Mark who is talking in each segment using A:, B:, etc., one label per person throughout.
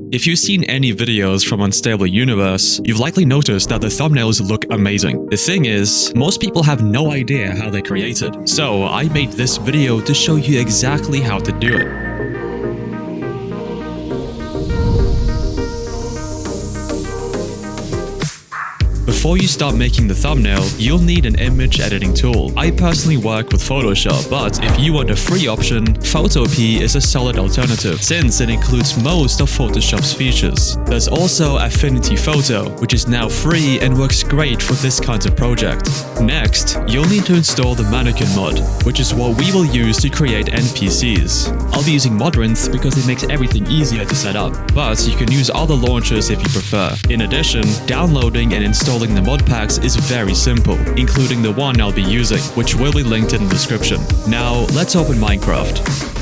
A: If you've seen any videos from Unstable Universe, you've likely noticed that the thumbnails look amazing. The thing is, most people have no idea how they're created. So I made this video to show you exactly how to do it. Before you start making the thumbnail, you'll need an image editing tool. I personally work with Photoshop, but if you want a free option, Photopea is a solid alternative since it includes most of Photoshop's features. There's also Affinity Photo, which is now free and works great for this kind of project. Next, you'll need to install the Mannequin mod, which is what we will use to create NPCs. I'll be using Modrinth because it makes everything easier to set up, but you can use other launchers if you prefer. In addition, downloading and installing the mod packs is very simple, including the one I'll be using, which will be linked in the description. Now, let's open Minecraft.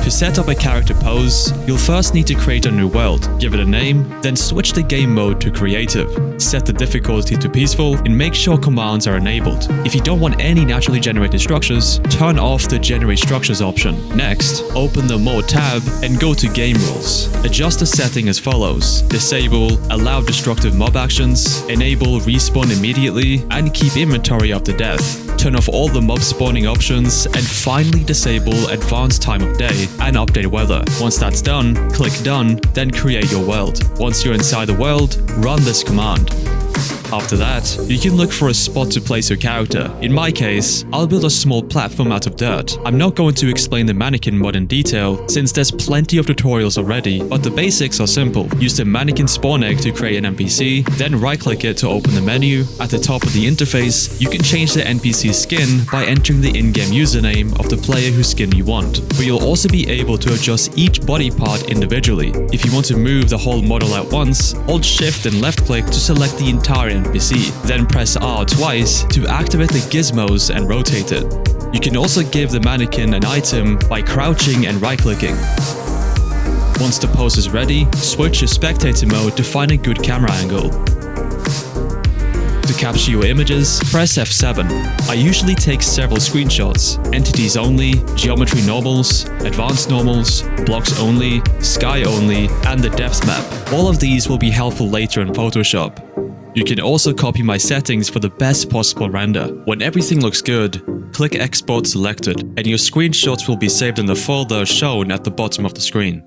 A: To set up a character pose, you'll first need to create a new world, give it a name, then switch the game mode to creative. Set the difficulty to peaceful and make sure commands are enabled. If you don't want any naturally generated structures, turn off the generate structures option. Next, open the mode tab and go to game rules. Adjust the setting as follows: disable allow destructive mob actions, enable respawn immediately, and keep inventory after death. Turn off all the mob spawning options, and finally disable advanced time of day and update weather. Once that's done, click done, then create your world. Once you're inside the world, run this command. After that, you can look for a spot to place your character. In my case, I'll build a small platform out of dirt. I'm not going to explain the mannequin mod in detail since there's plenty of tutorials already, but the basics are simple. Use the mannequin spawn egg to create an NPC, then right-click it to open the menu. At the top of the interface, you can change the NPC skin by entering the in-game username of the player whose skin you want. But you'll also be able to adjust each body part individually. If you want to move the whole model at once, hold Shift and left-click to select the entire NPC, then press R twice to activate the gizmos and rotate it. You can also give the mannequin an item by crouching and right-clicking. Once the pose is ready, switch to spectator mode to find a good camera angle. To capture your images, press F7. I usually take several screenshots: entities only, geometry normals, advanced normals, blocks only, sky only, and the depth map. All of these will be helpful later in Photoshop. You can also copy my settings for the best possible render. When everything looks good, click Export Selected, and your screenshots will be saved in the folder shown at the bottom of the screen.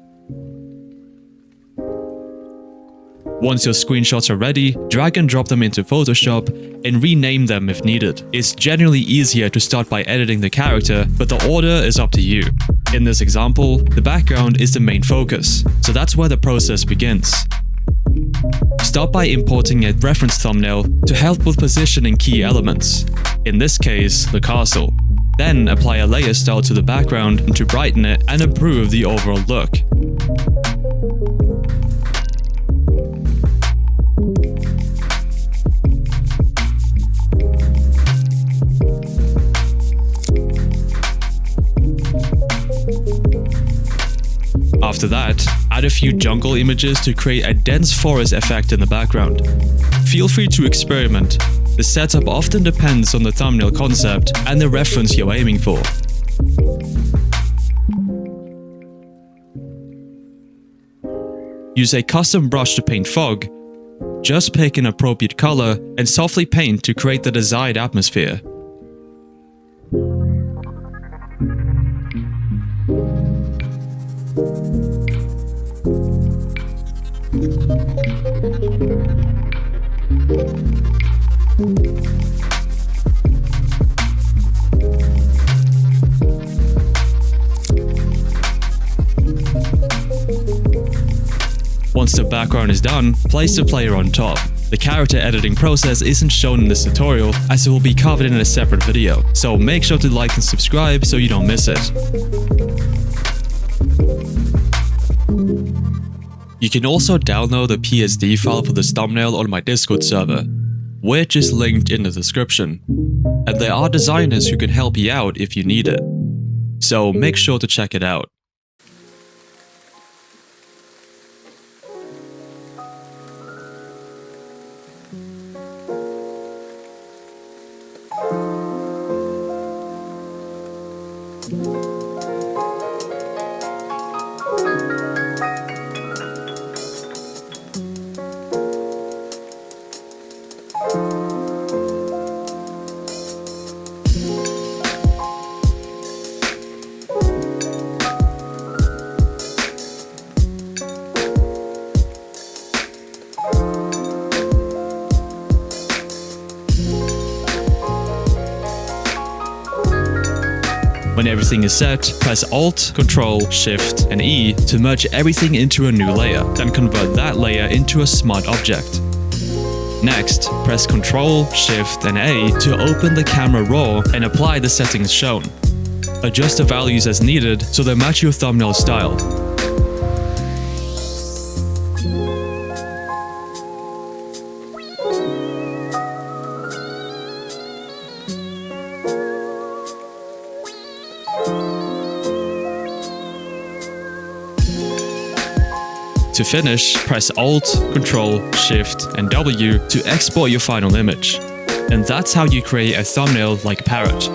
A: Once your screenshots are ready, drag and drop them into Photoshop and rename them if needed. It's generally easier to start by editing the character, but the order is up to you. In this example, the background is the main focus, so that's where the process begins. Start by importing a reference thumbnail to help with positioning key elements, in this case, the castle. Then apply a layer style to the background to brighten it and improve the overall look. After that, add a few jungle images to create a dense forest effect in the background. Feel free to experiment. The setup often depends on the thumbnail concept and the reference you're aiming for. Use a custom brush to paint fog. Just pick an appropriate color and softly paint to create the desired atmosphere. Once the background is done, place the player on top. The character editing process isn't shown in this tutorial as it will be covered in a separate video, so make sure to like and subscribe so you don't miss it. You can also download a PSD file for this thumbnail on my Discord server, which is linked in the description. And there are designers who can help you out if you need it. So make sure to check it out. everything is set, press Alt, Ctrl, Shift, and E to merge everything into a new layer, then convert that layer into a smart object. Next, press Ctrl, Shift, and A to open the camera raw and apply the settings shown. Adjust the values as needed so they match your thumbnail style. To finish, press Alt, Ctrl, Shift, and W to export your final image. And that's how you create a thumbnail like Parrot.